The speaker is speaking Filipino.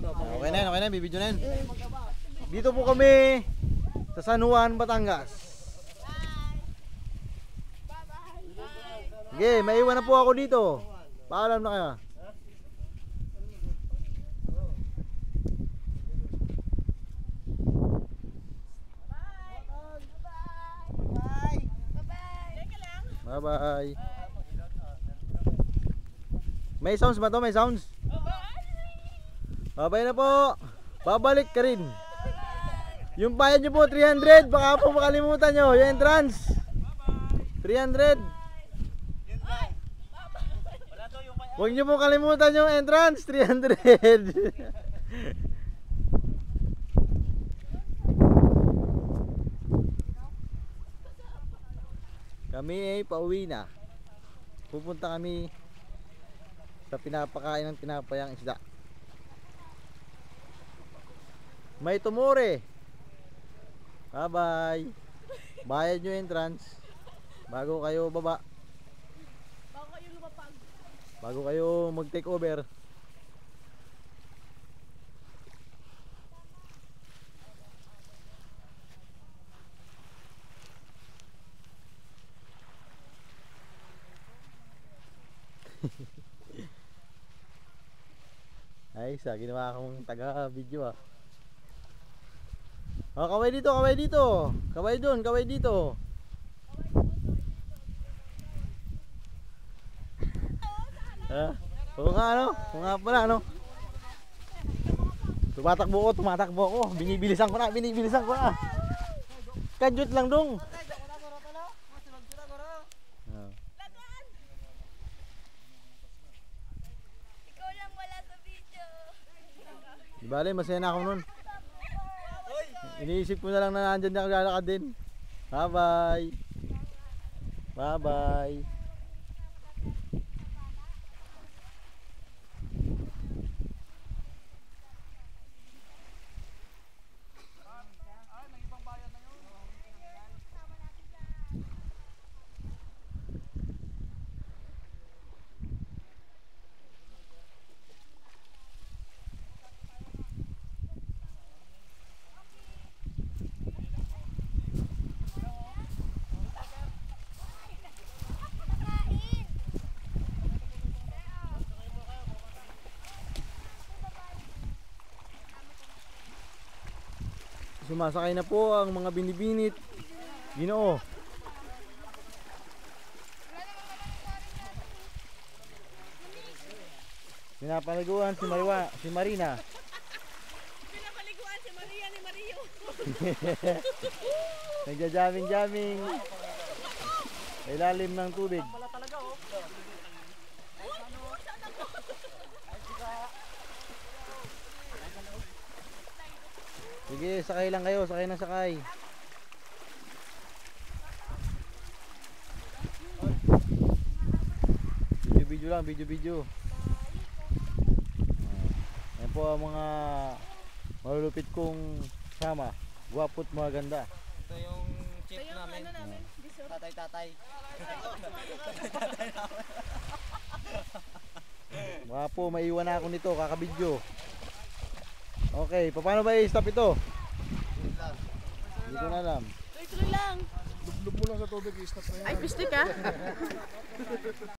Okay na, bibidyo na yun. Dito po kami sa San Juan, Batangas. Sige, maiwan na po ako dito. Paalam na kayo. Bye-bye. May sounds ba to? May sounds? Bye-bye na po. Babalik ka rin. Yung bayad nyo po 300. Baka po makalimutan nyo. Yung entrance 300. Huwag nyo po kalimutan yung entrance 300. Kami ay pauwi na. Pupunta kami sa pinapakain ng tinapayang isda. May tumore. Bye bye. Bayad nyo entrance bago kayo baba. Bago kayo lumapag. Bago kayo mag take over. Ay, ginawa akong taga-video ah. Oh, kaway dito, kaway dito. Kaway doon, kaway dito. Oo nga ano? Oo nga pala ano? Tumatakbo ko. Binibilisan ko na. Kadyot lang dong. Bale, masaya na ako nun. Iniisip ko na lang na nandyan na naglalakad din. Bye bye. Bye bye. Sumasakay na po ang mga binibinit. Ginoo. Pinapaliguan si Marina. Pinapaliguan si Maria ni Mario. Nagja-jamming sa ilalim ng tubig. Sige, sakay lang kayo, sakay na sakay. Video lang, video. Ayan po ang mga malulupit kong sama. Gwapo't maganda. Ito yung chip namin. Tatay. Gwapo, maiwan na ako nito, kakabidyo. Okay, paano ba i-stop ito? Hindi ko na alam. Tuloy lang. Lublog mo lang sa tubig, i-stop na yan. Ay, piste ka?